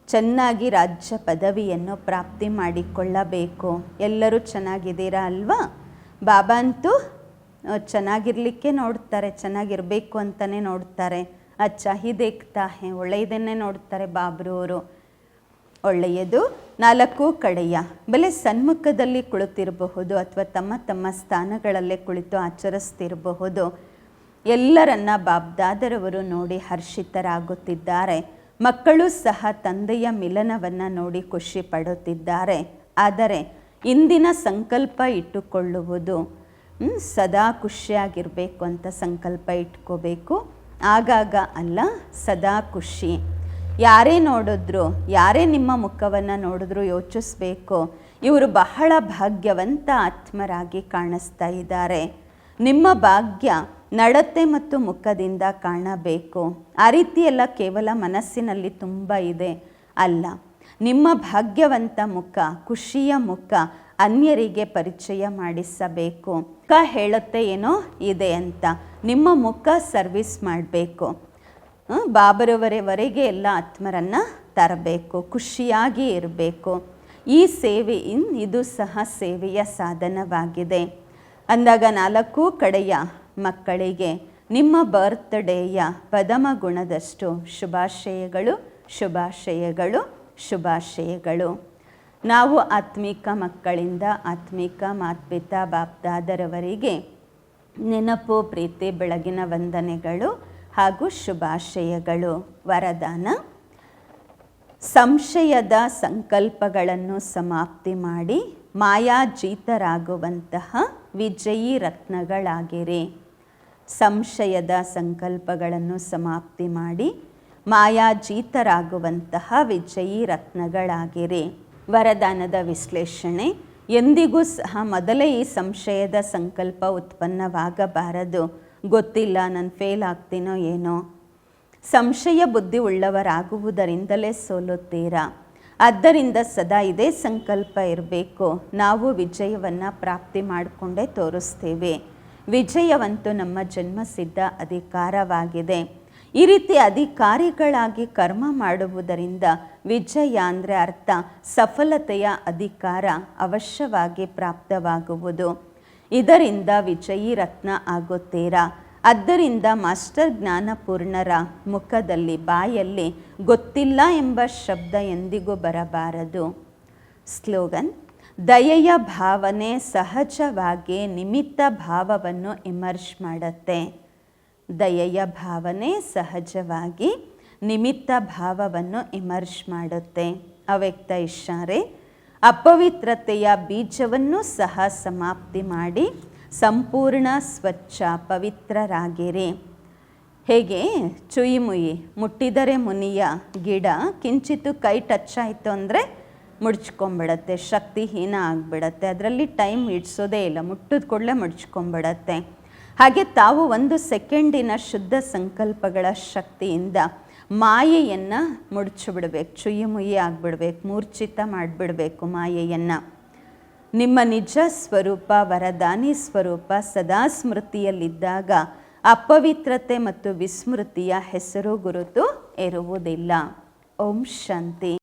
ಚೆನ್ನಾಗಿ ರಾಜ್ಯ ಪದವಿಯನ್ನು ಪ್ರಾಪ್ತಿ ಮಾಡಿಕೊಳ್ಳಬೇಕು. ಎಲ್ಲರೂ ಚೆನ್ನಾಗಿದ್ದೀರಾ ಅಲ್ವಾ? ಬಾಬಾ ಅಂತೂ ಚೆನ್ನಾಗಿರಲಿಕ್ಕೆ ನೋಡ್ತಾರೆ, ಚೆನ್ನಾಗಿರಬೇಕು ಅಂತಲೇ ನೋಡ್ತಾರೆ. ಅಚ್ಚಾ ಹಿ ದೇಖ್ತಾ ಹೇ, ಒಳ್ಳೆಯದನ್ನೇ ನೋಡ್ತಾರೆ ಬಾಬ್ರವರು. ಒಳ್ಳೆಯದು 4 ಕಡೆಯ ಬಲೆ ಸನ್ಮುಖದಲ್ಲಿ ಕುಳಿತಿರಬಹುದು ಅಥವಾ ತಮ್ಮ ತಮ್ಮ ಸ್ಥಾನಗಳಲ್ಲೇ ಕುಳಿತು ಆಚರಿಸ್ತಿರಬಹುದು. ಎಲ್ಲರನ್ನ ಬಾಬ್ದಾದರವರು ನೋಡಿ ಹರ್ಷಿತರಾಗುತ್ತಿದ್ದಾರೆ. ಮಕ್ಕಳು ಸಹ ತಂದೆಯ ಮಿಲನವನ್ನು ನೋಡಿ ಖುಷಿ ಪಡುತ್ತಿದ್ದಾರೆ. ಆದರೆ ಇಂದಿನ ಸಂಕಲ್ಪ ಇಟ್ಟುಕೊಳ್ಳುವುದು ಸದಾ ಖುಷಿಯಾಗಿರಬೇಕು ಅಂತ ಸಂಕಲ್ಪ ಇಟ್ಕೋಬೇಕು. ಆಗಾಗ ಅಲ್ಲ, ಸದಾ ಖುಷಿ. ಯಾರೇ ನೋಡಿದ್ರು, ಯಾರೇ ನಿಮ್ಮ ಮುಖವನ್ನು ನೋಡಿದ್ರು ಯೋಚಿಸ್ಬೇಕು, ಇವರು ಬಹಳ ಭಾಗ್ಯವಂತ ಆತ್ಮರಾಗಿ ಕಾಣಿಸ್ತಾ ಇದ್ದಾರೆ. ನಿಮ್ಮ ಭಾಗ್ಯ ನಡತೆ ಮತ್ತು ಮುಖದಿಂದ ಕಾಣಬೇಕು. ಆ ರೀತಿಯೆಲ್ಲ ಕೇವಲ ಮನಸ್ಸಿನಲ್ಲಿ ತುಂಬ ಇದೆ ಅಲ್ಲ, ನಿಮ್ಮ ಭಾಗ್ಯವಂತ ಮುಖ, ಖುಷಿಯ ಮುಖ ಅನ್ಯರಿಗೆ ಪರಿಚಯ ಮಾಡಿಸಬೇಕು. ಮುಖ ಹೇಳುತ್ತೆ ಏನೋ ಇದೆ ಅಂತ, ನಿಮ್ಮ ಮುಖ ಸರ್ವಿಸ್ ಮಾಡಬೇಕು. ಬಾಬರವರೆವರೆಗೆ ಎಲ್ಲ ಆತ್ಮರನ್ನು ತರಬೇಕು, ಖುಷಿಯಾಗಿ ಇರಬೇಕು. ಈ ಇದು ಸಹ ಸೇವೆಯ ಸಾಧನವಾಗಿದೆ. ಅಂದಾಗ 4 ಕಡೆಯ ಮಕ್ಕಳಿಗೆ ನಿಮ್ಮ ಬರ್ತ್ಡೇಯ ಪದಮ ಗುಣದಷ್ಟು ಶುಭಾಶಯಗಳು, ಶುಭಾಶಯಗಳು, ಶುಭಾಶಯಗಳು. ನಾವು ಆತ್ಮಿಕ ಮಕ್ಕಳಿಂದ ಆತ್ಮಿಕ ಮಾತ್ಪಿತಾ ಬಾಪ್ದಾದರವರಿಗೆ ನೆನಪು, ಪ್ರೀತಿ, ಬೆಳಗಿನ ವಂದನೆಗಳು ಹಾಗೂ ಶುಭಾಶಯಗಳು. ವರದಾನ: ಸಂಶಯದ ಸಂಕಲ್ಪಗಳನ್ನು ಸಮಾಪ್ತಿ ಮಾಡಿ ಮಾಯಾಜೀತರಾಗುವಂತಹ ವಿಜಯೀ ರತ್ನಗಳಾಗಿರಿ. ಸಂಶಯದ ಸಂಕಲ್ಪಗಳನ್ನು ಸಮಾಪ್ತಿ ಮಾಡಿ ಮಾಯಾಜೀತರಾಗುವಂತಹ ವಿಜಯೀ ರತ್ನಗಳಾಗಿರಿ. ವರದಾನದ ವಿಶ್ಲೇಷಣೆ: ಎಂದಿಗೂ ಸಹ ಮೊದಲೇ ಈ ಸಂಶಯದ ಸಂಕಲ್ಪ ಉತ್ಪನ್ನವಾಗಬಾರದು. ಗೊತ್ತಿಲ್ಲ, ನಾನು ಫೇಲ್ ಆಗ್ತೀನೋ ಏನೋ. ಸಂಶಯ ಬುದ್ಧಿ ಉಳ್ಳವರಾಗುವುದರಿಂದಲೇ ಸೋಲುತ್ತೀರಾ. ಆದ್ದರಿಂದ ಸದಾ ಇದೇ ಸಂಕಲ್ಪ ಇರಬೇಕು, ನಾವು ವಿಜಯವನ್ನು ಪ್ರಾಪ್ತಿ ಮಾಡಿಕೊಂಡೇ ತೋರಿಸ್ತೇವೆ. ವಿಜಯವಂತೂ ನಮ್ಮ ಜನ್ಮಸಿದ್ಧ ಅಧಿಕಾರವಾಗಿದೆ. ಈ ರೀತಿ ಅಧಿಕಾರಿಗಳಾಗಿ ಕರ್ಮ ಮಾಡುವುದರಿಂದ ವಿಜಯ ಅಂದರೆ ಅರ್ಥ ಸಫಲತೆಯ ಅಧಿಕಾರ ಅವಶ್ಯವಾಗಿ ಪ್ರಾಪ್ತವಾಗುವುದು. ಇದರಿಂದ ವಿಜಯೀ ರತ್ನ ಆಗುತ್ತೀರಾ. ಆದ್ದರಿಂದ ಮಾಸ್ಟರ್ ಜ್ಞಾನಪೂರ್ಣರ ಮುಖದಲ್ಲಿ, ಬಾಯಲ್ಲಿ ಗೊತ್ತಿಲ್ಲ ಎಂಬ ಶಬ್ದ ಎಂದಿಗೂ ಬರಬಾರದು. ಸ್ಲೋಗನ್: ದಯೆಯ ಭಾವನೆ ಸಹಜವಾಗಿ ನಿಮಿತ್ತ ಭಾವವನ್ನು ಇಮರ್ಜ್ ಮಾಡುತ್ತೆ. ದಯೆಯ ಭಾವನೆ ಸಹಜವಾಗಿ ನಿಮಿತ್ತ ಭಾವವನ್ನು ಇಮರ್ಜ್ ಮಾಡುತ್ತೆ. ಅವ್ಯಕ್ತ ಇಶಾರೆ: ಅಪವಿತ್ರತೆಯ ಬೀಜವನ್ನು ಸಹ ಸಮಾಪ್ತಿ ಮಾಡಿ ಸಂಪೂರ್ಣ ಸ್ವಚ್ಛ ಪವಿತ್ರರಾಗಿರಿ. ಹೇಗೆ ಚುಯಿಮುಯಿ ಮುಟ್ಟಿದರೆ ಮುನಿಯ ಗಿಡ ಕಿಂಚಿತ್ತು ಕೈ ಟಚ್ ಆಯಿತು ಅಂದರೆ ಮುಡ್ಚ್ಕೊಂಬಿಡತ್ತೆ, ಶಕ್ತಿಹೀನ ಆಗಿಬಿಡತ್ತೆ. ಅದರಲ್ಲಿ ಟೈಮ್ ಇಡ್ಸೋದೇ ಇಲ್ಲ, ಮುಟ್ಟಿದ ಕೂಡಲೇ ಮುಡ್ಚ್ಕೊಂಬಿಡತ್ತೆ. ಹಾಗೆ ತಾವು 1 ಸೆಕೆಂಡಿನ ಶುದ್ಧ ಸಂಕಲ್ಪಗಳ ಶಕ್ತಿಯಿಂದ ಮಾಯೆಯನ್ನು ಮುಡ್ಚಿಬಿಡ್ಬೇಕು, ಚುಯಿಮುಯಿ ಆಗಿಬಿಡ್ಬೇಕು, ಮೂರ್ಛಿತ ಮಾಡಿಬಿಡಬೇಕು ಮಾಯೆಯನ್ನು. ನಿಮ್ಮ ನಿಜ ಸ್ವರೂಪ ವರದಾನಿ ಸ್ವರೂಪ ಸದಾ ಸ್ಮೃತಿಯಲ್ಲಿದ್ದಾಗ ಅಪವಿತ್ರತೆ ಮತ್ತು ವಿಸ್ಮೃತಿಯ ಹೆಸರು ಗುರುತು ಇರುವುದಿಲ್ಲ. ಓಂ ಶಾಂತಿ.